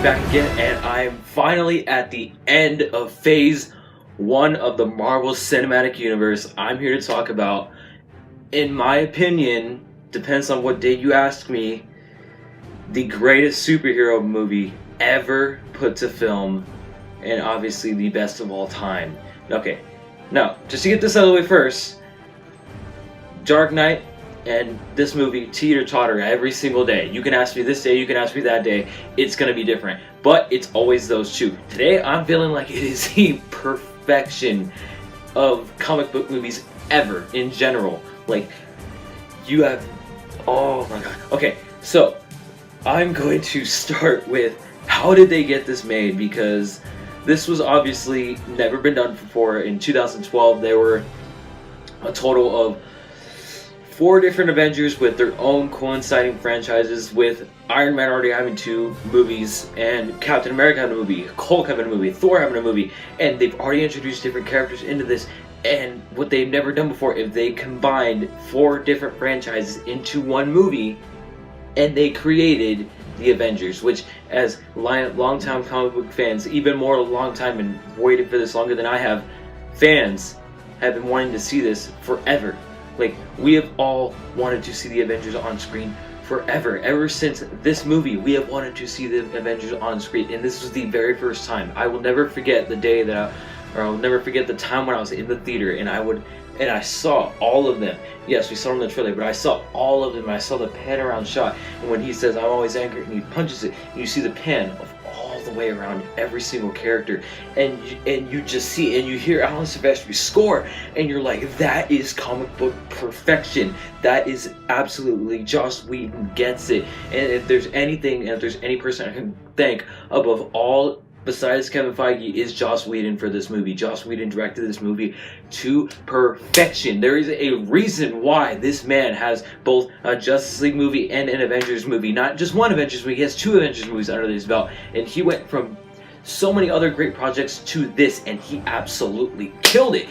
back again, and I'm finally at the end of Phase 1 of the Marvel Cinematic Universe. I'm here to talk about, in my opinion, depends on what day you ask me, the greatest superhero movie ever put to film, and obviously the best of all time. Okay, now, just to get this out of the way first, Dark Knight and this movie teeter-totter every single day. You can ask me this day, you can ask me that day, it's gonna be different. But it's always those two. Today, I'm feeling like it is the perfection of comic book movies ever, in general. Like, you have... oh my god. Okay, so, I'm going to start with, how did they get this made? Because this was obviously never been done before. In 2012, there were a total of 4 different Avengers with their own coinciding franchises, with Iron Man already having 2 movies, and Captain America having a movie, Hulk having a movie, Thor having a movie, and they've already introduced different characters into this. And what they've never done before, if they combined 4 different franchises into one movie, and they created the Avengers, which, as long-time comic book fans, even more long-time and waited for this longer than I have, fans have been wanting to see this forever. Like, we have all wanted to see the Avengers on screen forever. Ever since this movie, we have wanted to see the Avengers on screen, and this was the very first time. I will never forget the day that I'll never forget the time when I was in the theater, and I saw all of them. Yes, we saw them in the trailer, but I saw all of them. I saw the pan around shot, and when he says, "I'm always angry," and he punches it, and you see the pan of all the way around every single character, and you just see, and you hear Alan Silvestri's score, and you're like, that is comic book perfection. That is absolutely, Joss Whedon gets it. And if there's anything, and if there's any person I can thank above all, besides Kevin Feige, is Joss Whedon for this movie. Joss Whedon directed this movie to perfection. There is a reason why this man has both a Justice League movie and an Avengers movie. Not just one Avengers movie, he has 2 Avengers movies under his belt. And he went from so many other great projects to this, and he absolutely killed it.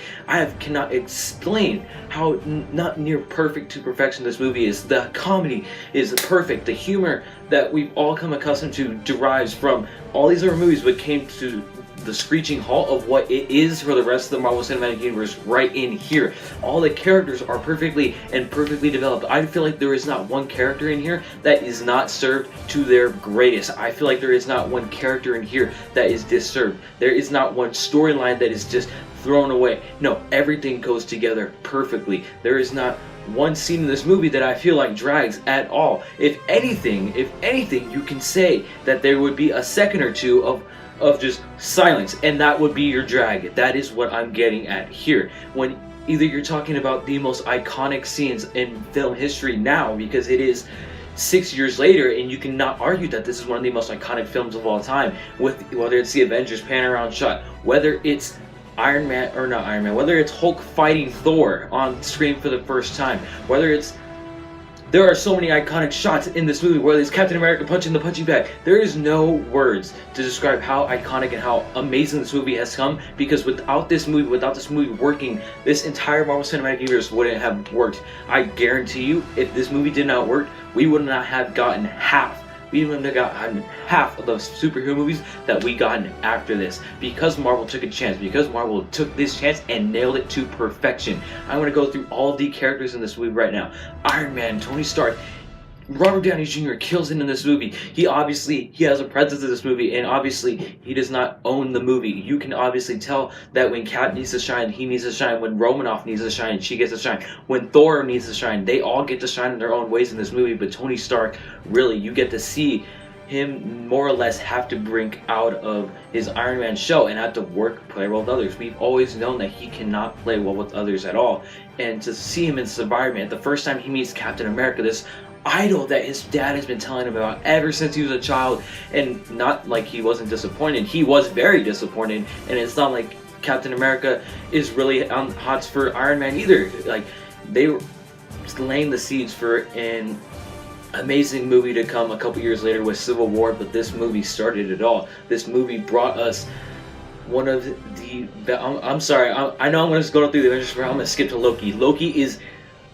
Cannot explain how not near perfect to perfection this movie is. The comedy is perfect. The humor that we've all come accustomed to derives from all these other movies, but came to the screeching halt of what it is for the rest of the Marvel Cinematic Universe right in here. All the characters are perfectly developed. I feel like there is not one character in here that is not served to their greatest. I feel like there is not one character in here that is disserved. There is not one storyline that is just thrown away. No, everything goes together perfectly. There is not one scene in this movie that I feel like drags at all. If anything, you can say that there would be a second or two of just silence, and that would be your drag. That is what I'm getting at here. When either you're talking about the most iconic scenes in film history now, because it is 6 years later, and you cannot argue that this is one of the most iconic films of all time, with whether it's the Avengers pan around shot, whether it's whether it's Hulk fighting Thor on screen for the first time, whether it's... there are so many iconic shots in this movie, whether it's Captain America punching the punching bag. There is no words to describe how iconic and how amazing this movie has come, because without this movie working, this entire Marvel Cinematic Universe wouldn't have worked. I guarantee you, if this movie did not work, we would not have gotten half. We wouldn't have gotten half of those superhero movies that we gotten after this, because Marvel took a chance, because Marvel took this chance and nailed it to perfection. I'm going to go through all of the characters in this movie right now. Iron Man, Tony Stark, Robert Downey Jr. kills it in this movie. He has a presence in this movie, and obviously he does not own the movie. You can obviously tell that when Cap needs to shine, he needs to shine. When Romanoff needs to shine, she gets to shine. When Thor needs to shine, they all get to shine in their own ways in this movie. But Tony Stark, really, you get to see him more or less have to break out of his Iron Man show and have to play well with others. We've always known that he cannot play well with others at all. And to see him in this environment, the first time he meets Captain America, this idol that his dad has been telling him about ever since he was a child, and not like he wasn't disappointed. He was very disappointed, and it's not like Captain America is really on hots for Iron Man either. Like, they were laying the seeds for an amazing movie to come a couple years later with Civil War, but this movie started it all. This movie brought us one of the... I'm sorry, I know I'm going to go through the Avengers, but I'm going to skip to Loki. Loki is...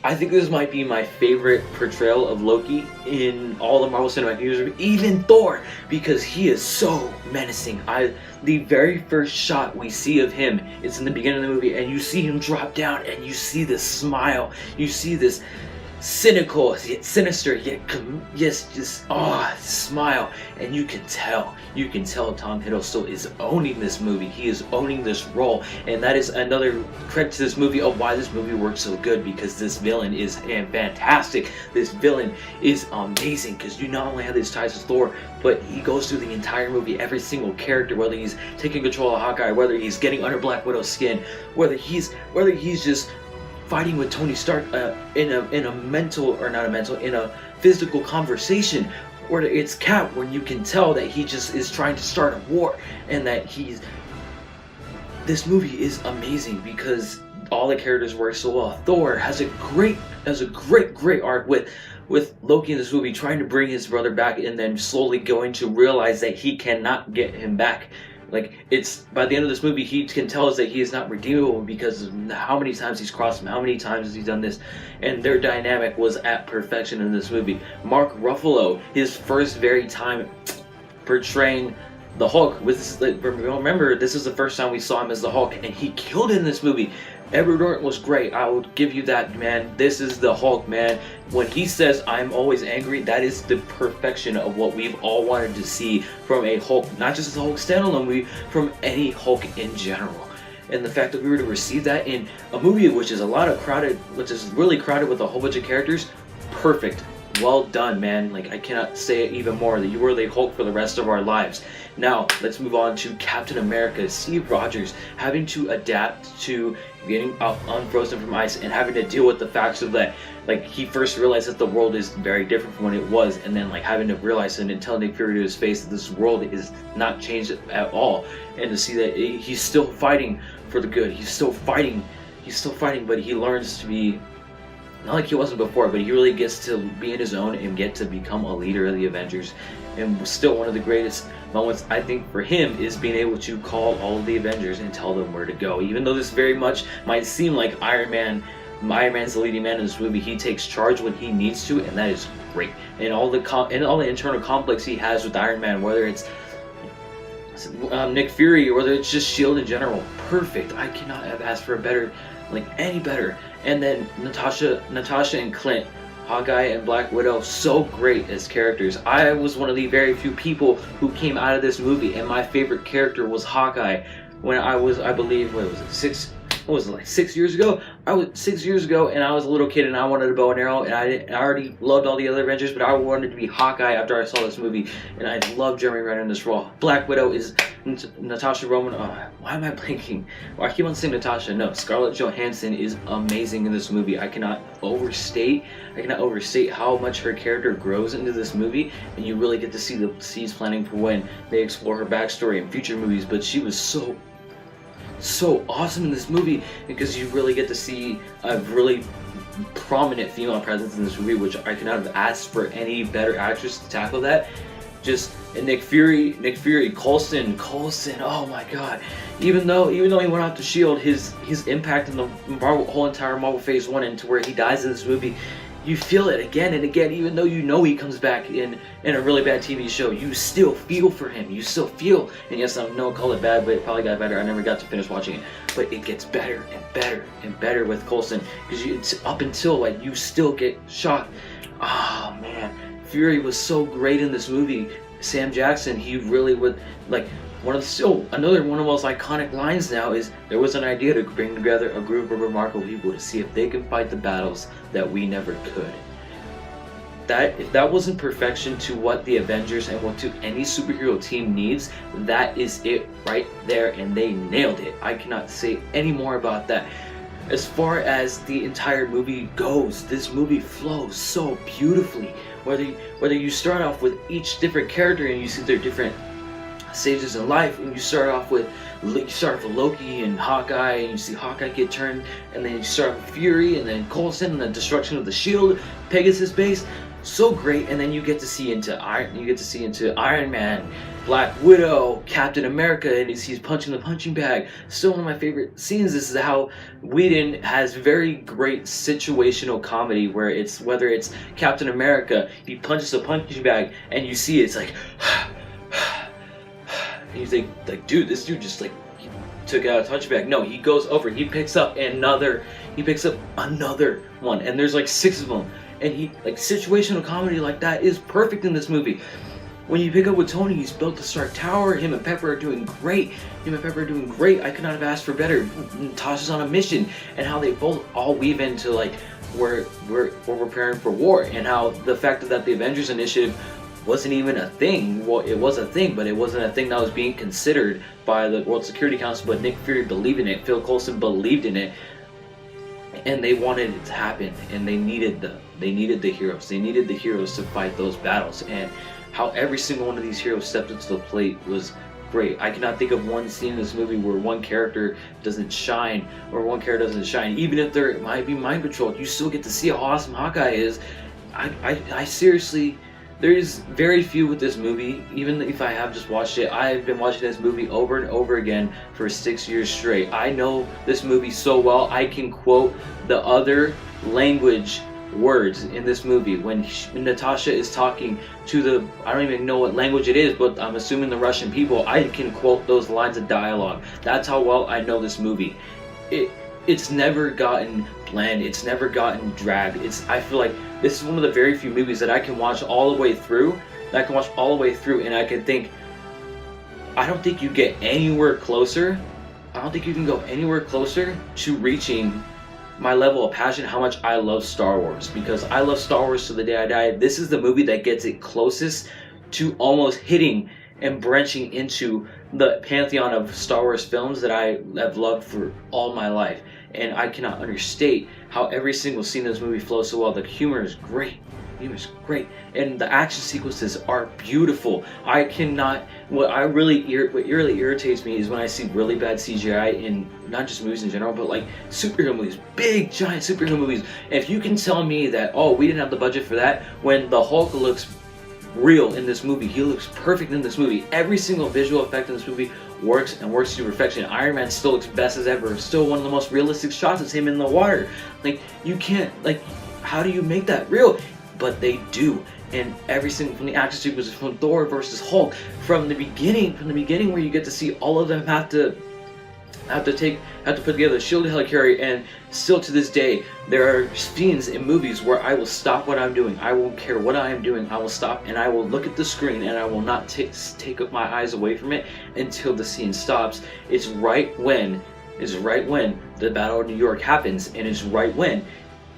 I think this might be my favorite portrayal of Loki in all the Marvel Cinematic Universe, even Thor, because he is so menacing. The very first shot we see of him is in the beginning of the movie, and you see him drop down, and you see this smile, you see this cynical yet sinister yet smile, and you can tell Tom Hiddleston is owning this movie. He is owning this role, and that is another credit to this movie of why this movie works so good, because this villain is fantastic. This villain is amazing, because you not only have these ties with Thor, but he goes through the entire movie, every single character, whether he's taking control of Hawkeye, whether he's getting under Black Widow's skin, whether he's just fighting with Tony Stark in a physical conversation, or it's Cap when you can tell that he just is trying to start a war, and that this movie is amazing because all the characters work so well. Thor has a great arc with Loki in this movie, trying to bring his brother back and then slowly going to realize that he cannot get him back. Like, it's by the end of this movie, he can tell us that he is not redeemable because of how many times he's crossed him, how many times he's done this, and their dynamic was at perfection in this movie. Mark Ruffalo, his first very time portraying the Hulk, remember, this is the first time we saw him as the Hulk, and he killed it in this movie. Edward Norton was great. I will give you that, man. This is the Hulk, man. When he says, "I'm always angry," that is the perfection of what we've all wanted to see from a Hulk, not just a Hulk standalone movie, from any Hulk in general. And the fact that we were to receive that in a movie which is really crowded with a whole bunch of characters, perfect. Well done, man. Like, I cannot say it even more, that you were the Hulk for the rest of our lives. Now, let's move on to Captain America. Steve Rogers having to adapt to getting unfrozen from ice and having to deal with the facts of that. Like, he first realized that the world is very different from when it was, and then like having to realize and tell Nick Fury to his face that this world is not changed at all, and to see that he's still fighting for the good. He's still fighting, but he learns to be not like he wasn't before, but he really gets to be in his own and get to become a leader of the Avengers. And still one of the greatest moments, I think, for him is being able to call all of the Avengers and tell them where to go. Even though this very much might seem like Iron Man's the leading man in this movie, he takes charge when he needs to, and that is great. And all the internal conflicts he has with Iron Man, whether it's Nick Fury or whether it's just S.H.I.E.L.D. in general, perfect. I cannot have asked for any better. And then Natasha and Clint, Hawkeye and Black Widow, so great as characters. I was one of the very few people who came out of this movie, and my favorite character was Hawkeye. When I was, I believe, 6 years ago? 6 years ago, and I was a little kid, and I wanted a bow and arrow, and I already loved all the other Avengers, but I wanted to be Hawkeye after I saw this movie, and I love Jeremy Renner in this role. Black Widow is Natasha Romanoff. Why am I blanking? Well, I keep on saying Natasha. No, Scarlett Johansson is amazing in this movie. I cannot overstate how much her character grows into this movie, and you really get to see the seeds planting for when they explore her backstory in future movies. But she was so awesome in this movie, because you really get to see a really prominent female presence in this movie, which I cannot have asked for any better actress to tackle that. And Nick Fury, Coulson, oh my god. Even though he went off to S.H.I.E.L.D., his impact in the whole entire Marvel Phase 1 and to where he dies in this movie, you feel it again and again. Even though you know he comes back in a really bad TV show, you still feel for him. You still feel, and yes, I know, call it bad, but it probably got better. I never got to finish watching it, but it gets better and better and better with Coulson, because it's up until like you still get shocked. Oh man, Fury was so great in this movie. Sam Jackson, he really would like. Another one of the most iconic lines now is, there was an idea to bring together a group of remarkable people to see if they could fight the battles that we never could. If that wasn't perfection to what the Avengers and what to any superhero team needs, that is it right there, and they nailed it. I cannot say any more about that. As far as the entire movie goes, this movie flows so beautifully. Whether you start off with each different character and you see their different stages in life, and you start off with Loki and Hawkeye, and you see Hawkeye get turned, and then you start with Fury, and then Coulson, and the destruction of the S.H.I.E.L.D., Pegasus base. so great, and then you get to see into Iron Man, Black Widow, Captain America, and he's punching the punching bag. Still one of my favorite scenes. This is how Whedon has very great situational comedy, where it's whether it's Captain America, he punches a punching bag, and you see it's like, and you think like, dude, this dude just like he took out a punching bag. No, he goes over, he picks up another one, and there's like 6 of them. And he, like, situational comedy like that is perfect in this movie. When you pick up with Tony, he's built the Stark Tower. Him and Pepper are doing great. I could not have asked for better. Natasha's on a mission, and how they both all weave into like we're preparing for war, and how the fact that the Avengers Initiative wasn't even a thing. Well, it was a thing, but it wasn't a thing that was being considered by the World Security Council. But Nick Fury believed in it. Phil Coulson believed in it. And they wanted it to happen, and they needed the heroes. They needed the heroes to fight those battles, and how every single one of these heroes stepped up to the plate was great. I cannot think of one scene in this movie where one character doesn't shine, Even if there might be mind control, you still get to see how awesome Hawkeye is. I seriously, there's very few with this movie. Even if I have just watched it, I've been watching this movie over and over again for 6 years straight. I know this movie so well. I can quote the other language words in this movie. When Natasha is talking to the, I don't even know what language it is, but I'm assuming the Russian people, I can quote those lines of dialogue. That's how well I know this movie. It's never gotten bland. It's never gotten dragged. I feel like this is one of the very few movies that I can watch all the way through. And I can think, I don't think you get anywhere closer. I don't think you can go anywhere closer to reaching my level of passion, how much I love Star Wars. Because I love Star Wars to the day I die. This is the movie that gets it closest to almost hitting and branching into the pantheon of Star Wars films that I have loved for all my life. And I cannot understate how every single scene in this movie flows so well. The humor is great. And the action sequences are beautiful. What really irritates me is when I see really bad CGI in not just movies in general, but like superhero movies, big giant superhero movies. And if you can tell me that, oh, we didn't have the budget for that, when the Hulk looks real in this movie, he looks perfect in this movie. Every single visual effect in this movie works to perfection. Iron Man still looks best as ever. Still one of the most realistic shots is him in the water. Like, you can't, like, how do you make that real? But they do. And every single, from the action sequences, from Thor versus Hulk, from the beginning where you get to see all of them have to put together a shield helicarrier, and still to this day there are scenes in movies where I will stop what I'm doing. I won't care what I am doing. I will stop and I will look at the screen, and I will not take my eyes away from it until the scene stops. It's right when the Battle of New York happens, and it's right when,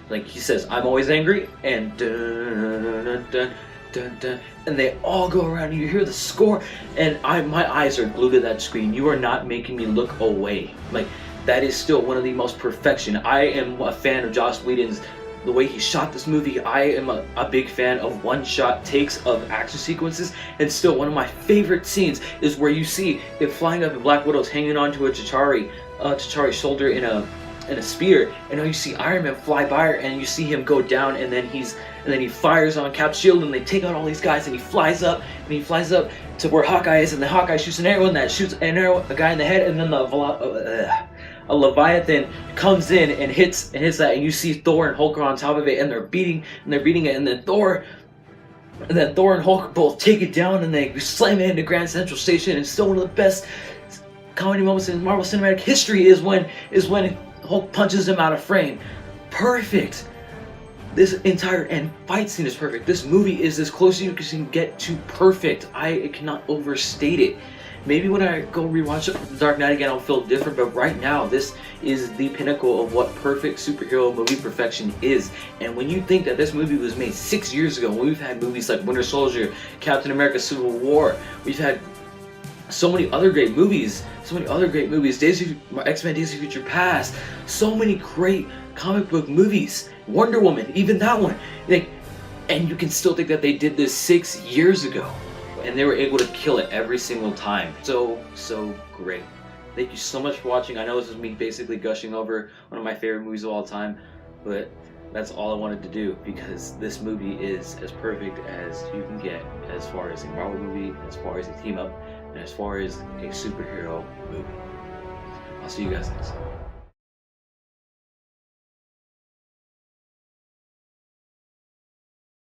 like he says, I'm always angry, and dun, dun, dun, dun, dun, and they all go around, and you hear the score, and my eyes are glued to that screen. You are not making me look away. Like, that is still one of the most perfection. I am a fan of Joss Whedon's, the way he shot this movie. I am a big fan of one-shot takes of action sequences, and still one of my favorite scenes is where you see it flying up, and Black Widow's hanging onto a T'Chari's shoulder in a spear, and now you see Iron Man fly by her, and you see him go down, and then he fires on Cap's shield, and they take out all these guys, and he flies up to where Hawkeye is, and the Hawkeye shoots an arrow, and that shoots an arrow a guy in the head, and then a Leviathan comes in and hits that, and you see Thor and Hulk are on top of it, and they're beating it, and then Thor and Hulk both take it down, and they slam it into Grand Central Station. And still one of the best comedy moments in Marvel Cinematic history is when Hulk punches him out of frame. Perfect. This entire end fight scene is perfect. This movie is as close as you can get to perfect. I cannot overstate it. Maybe when I go rewatch The Dark Knight again, I'll feel different, but right now, this is the pinnacle of what perfect superhero movie perfection is. And when you think that this movie was made 6 years ago, when we've had movies like Winter Soldier, Captain America Civil War, we've had so many other great movies, X-Men Days of Future Past, so many great comic book movies, Wonder Woman, even that one, and you can still think that they did this 6 years ago, and they were able to kill it every single time. So great. Thank you so much for watching. I know this is me basically gushing over one of my favorite movies of all time, but That's all I wanted to do because this movie is as perfect as you can get as far as a Marvel movie, as far as a team up, and as far as a superhero movie. I'll see you guys next time.